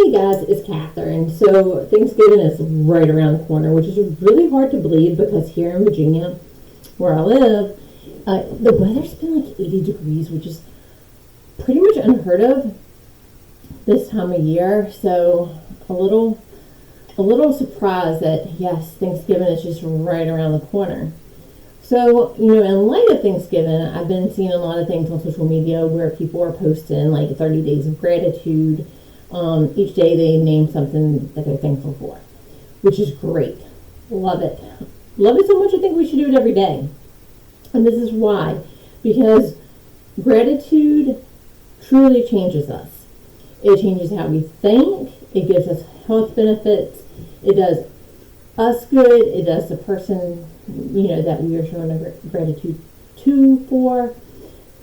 Hey guys, it's Catherine. So Thanksgiving is right around the corner, which is really hard to believe because here in Virginia, where I live, the weather's been like 80 degrees, which is pretty much unheard of this time of year. So a little surprised that yes, Thanksgiving is just right around the corner. So, in light of Thanksgiving, I've been seeing a lot of things on social media where people are posting like 30 days of gratitude. Each day they name something that they're thankful for, which is great. Love it. Love it so much I think we should do it every day. And this is why. Because gratitude truly changes us. It changes how we think. It gives us health benefits. It does us good. It does the person, that we are showing gratitude for.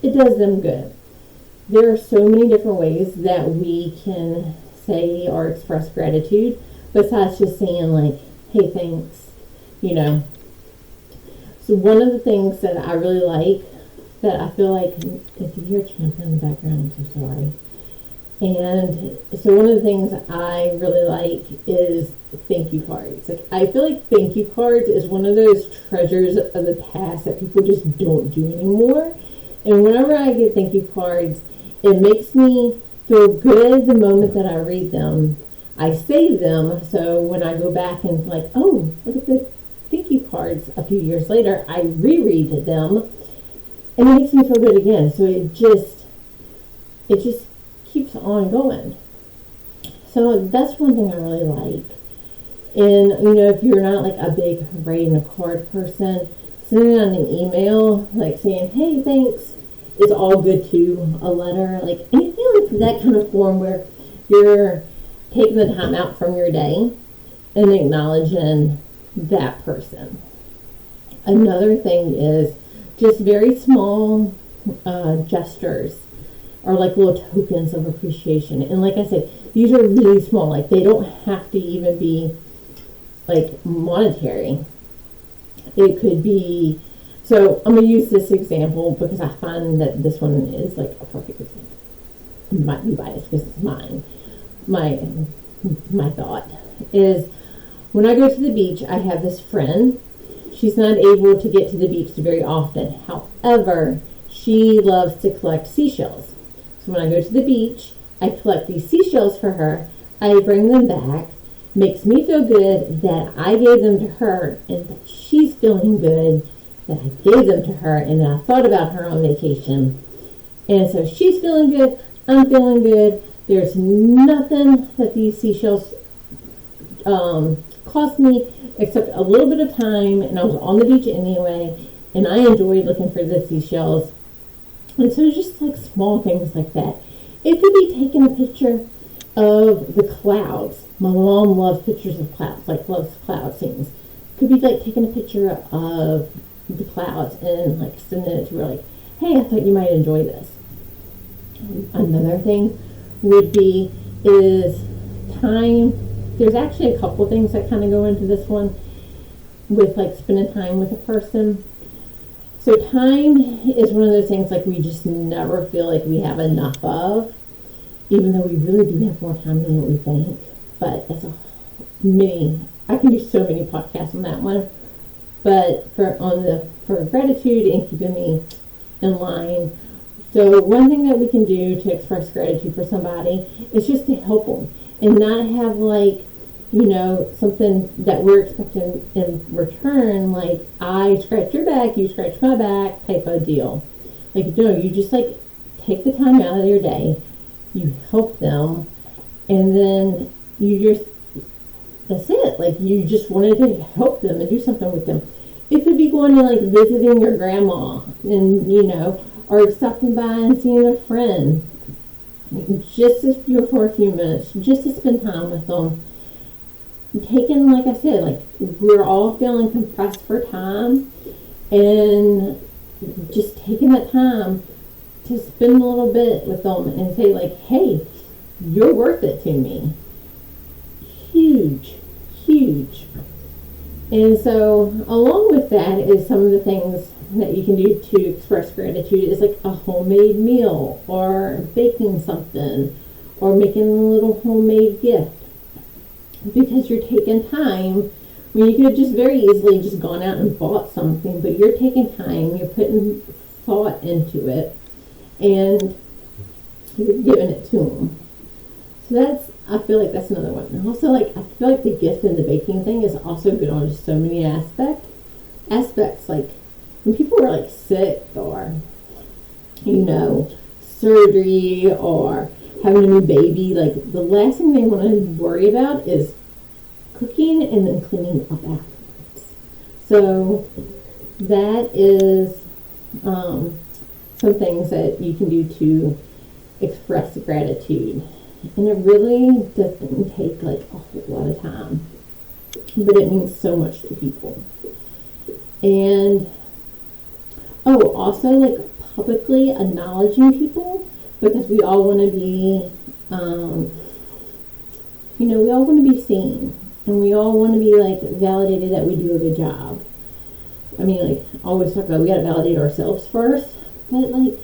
It does them good. There are so many different ways that we can say or express gratitude besides just saying like, hey, thanks, So one of the things that I really like, that I feel like, if you hear chanting in the background, I'm so sorry. And so one of the things I really like is thank you cards. Like, I feel like thank you cards is one of those treasures of the past that people just don't do anymore. And whenever I get thank you cards, it makes me feel good the moment that I read them. I save them, so when I go back and like, oh, look at the thank you cards a few years later, I reread them, and it makes me feel good again. So it just keeps on going. So that's one thing I really like. And if you're not like a big writing a card person, sending out an email like saying, hey, thanks, is all good too. A letter, like anything like that kind of form where you're taking the time out from your day and acknowledging that person. Another thing is just very small gestures or like little tokens of appreciation. And like I said, these are really small. Like they don't have to even be like monetary. It could be, so I'm going to use this example because I find that this one is like a perfect example. It might be biased because it's mine. My thought is when I go to the beach, I have this friend. She's not able to get to the beach very often. However, she loves to collect seashells. So when I go to the beach, I collect these seashells for her. I bring them back. Makes me feel good that I gave them to her and that she's feeling good that I gave them to her and that I thought about her on vacation. And so she's feeling good. I'm feeling good. There's nothing that these seashells cost me except a little bit of time, and I was on the beach anyway, and I enjoyed looking for the seashells. And so just like small things like that. It could be taking a picture of the clouds. My mom loves pictures of clouds, like loves cloud scenes. Could be like taking a picture of the clouds and like sending it to her like, hey, I thought you might enjoy this. Another thing would be is time. There's actually a couple things that kind of go into this one with like spending time with a person. So time is one of those things like we just never feel like we have enough of, even though we really do have more time than what we think. But that's I can do so many podcasts on that one. But for gratitude and keeping me in line. So one thing that we can do to express gratitude for somebody is just to help them and not have like, something that we're expecting in return, like I scratch your back, you scratch my back type of deal. Like, no, you just like take the time out of your day, you help them, and then that's it. Like you just wanted to help them and do something with them. It could be going and like visiting your grandma and, or stopping by and seeing a friend just for a few minutes, just to spend time with them. Taking, like I said, like we're all feeling compressed for time, and just taking that time to spend a little bit with them and say like, hey, you're worth it to me. Huge. And so along with that is some of the things that you can do to express gratitude is like a homemade meal or baking something or making a little homemade gift, because you're taking time. I mean, you could have just very easily just gone out and bought something, but you're taking time, you're putting thought into it, and you're giving it to them. So I feel like that's another one. And also, like, I feel like the gift and the baking thing is also good on just so many aspects. Like, when people are, like, sick or, surgery or having a new baby, like, the last thing they want to worry about is cooking and then cleaning up afterwards. So that is some things that you can do to express gratitude. And it really doesn't take like a whole lot of time, but it means so much to people. And also like publicly acknowledging people, because we all want to be, we all want to be seen, and we all want to be like validated that we do a good job. I mean, like, I always talk about we got to validate ourselves first, but like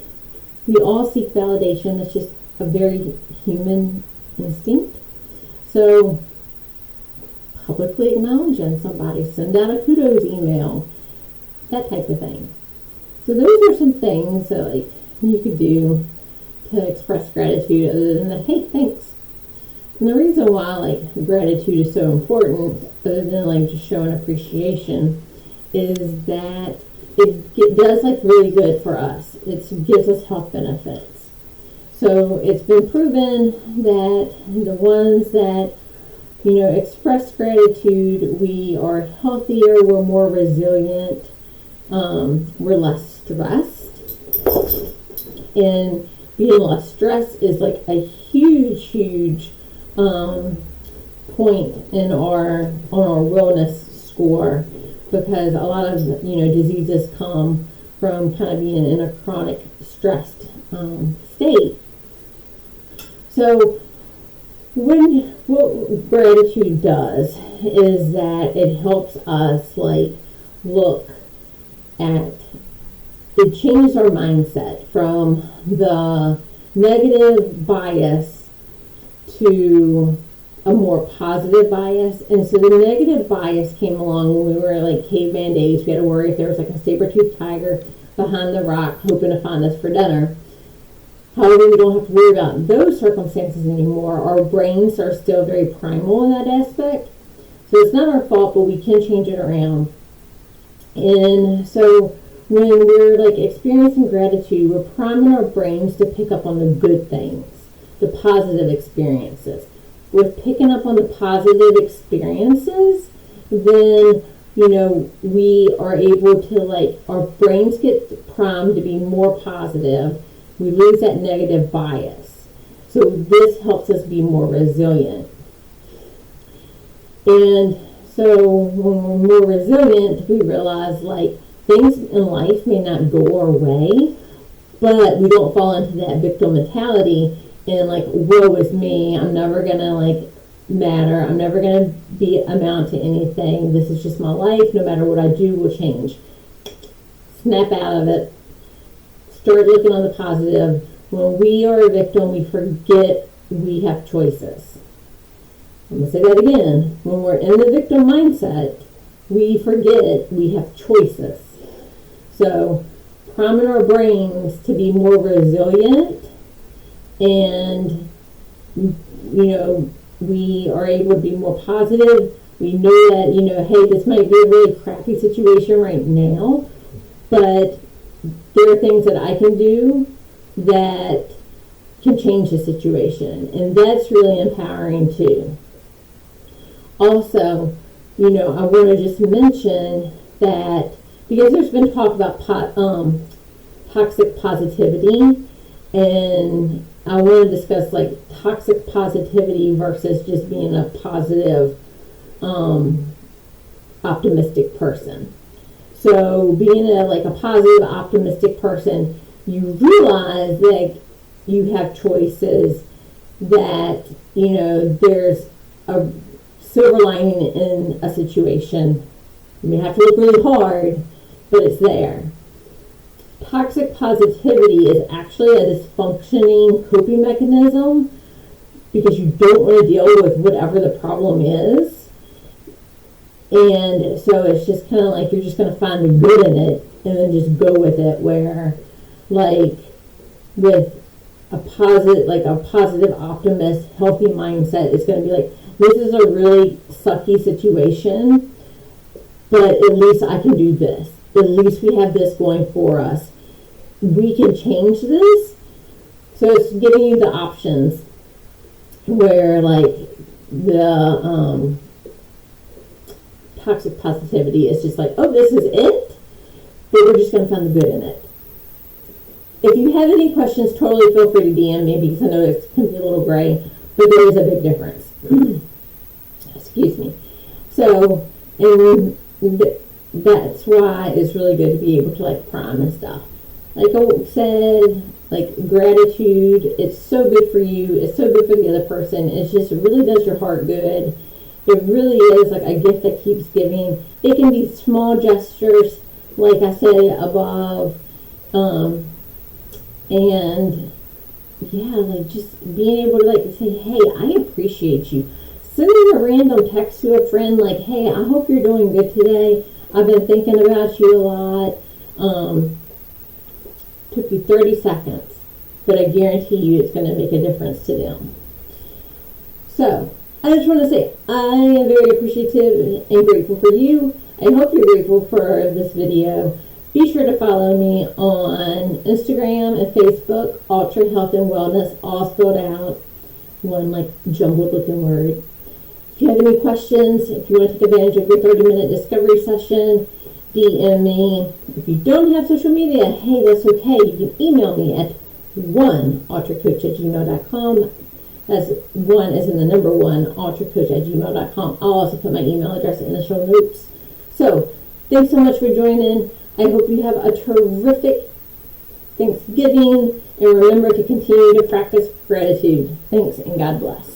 we all seek validation. It's just a very human instinct. So publicly acknowledging somebody, send out a kudos email, that type of thing. So those are some things that like you could do to express gratitude, other than that, hey, thanks. And the reason why like gratitude is so important, other than like just showing appreciation, is that it does like really good for us. It gives us health benefits. So it's been proven that the ones that express gratitude, we are healthier, we're more resilient, we're less stressed. And being less stressed is like a huge point on our wellness score, because a lot of diseases come from kind of being in a chronic stressed state. So what gratitude does is that it helps us like look at, it changes our mindset from the negative bias to a more positive bias. And so the negative bias came along when we were like caveman days. We had to worry if there was like a saber-toothed tiger behind the rock hoping to find us for dinner. However, we don't have to worry about those circumstances anymore. Our brains are still very primal in that aspect. So it's not our fault, but we can change it around. And so when we're like experiencing gratitude, we're priming our brains to pick up on the good things, the positive experiences. With picking up on the positive experiences, then we are able to like, our brains get primed to be more positive. We lose that negative bias. So this helps us be more resilient. And so when we're more resilient, we realize like things in life may not go our way, but we don't fall into that victim mentality and like, woe is me, I'm never gonna like matter, I'm never gonna amount to anything, this is just my life, no matter what I do will change. Snap out of it. Start looking on the positive. When we are a victim, we forget we have choices. I'm going to say that again. When we're in the victim mindset, we forget we have choices. So, priming our brains to be more resilient, and, we are able to be more positive. We know that, hey, this might be a really crappy situation right now, but there are things that I can do that can change the situation, and that's really empowering too. Also, I want to just mention that, because there's been talk about toxic positivity, and I want to discuss like toxic positivity versus just being a positive, optimistic person. So being a positive, optimistic person, you realize that you have choices, that, there's a silver lining in a situation. You may have to look really hard, but it's there. Toxic positivity is actually a dysfunctioning coping mechanism because you don't want to deal with whatever the problem is. And so it's just kind of like you're just going to find the good in it and then just go with it, where like with a positive optimist, healthy mindset, it's going to be like, this is a really sucky situation, but at least I can do this. At least we have this going for us. We can change this. So it's giving you the options where like the toxic positivity is just like, oh, this is it, but we're just going to find the good in it. If you have any questions, totally feel free to DM me, because I know it can be a little gray, but there is a big difference. Excuse me. So, and that's why it's really good to be able to like prime and stuff. Like I said, like gratitude, it's so good for you. It's so good for the other person. It really does your heart good. It really is like a gift that keeps giving. It can be small gestures, like I said above, and yeah, like just being able to like say, hey, I appreciate you. Sending a random text to a friend like, hey, I hope you're doing good today. I've been thinking about you a lot. Took you 30 seconds, but I guarantee you it's going to make a difference to them. So, I just want to say, I am very appreciative and grateful for you. I hope you're grateful for this video. Be sure to follow me on Instagram and Facebook, Ultra Health and Wellness, all spelled out, one like jumbled looking word. If you have any questions, if you want to take advantage of your 30-minute discovery session, DM me. If you don't have social media, hey, that's okay. You can email me at 1ultracoach@gmail.com. That's 1 as in the number 1, ultracoach@gmail.com. I'll also put my email address in the show notes. So, thanks so much for joining. I hope you have a terrific Thanksgiving, and remember to continue to practice gratitude. Thanks, and God bless.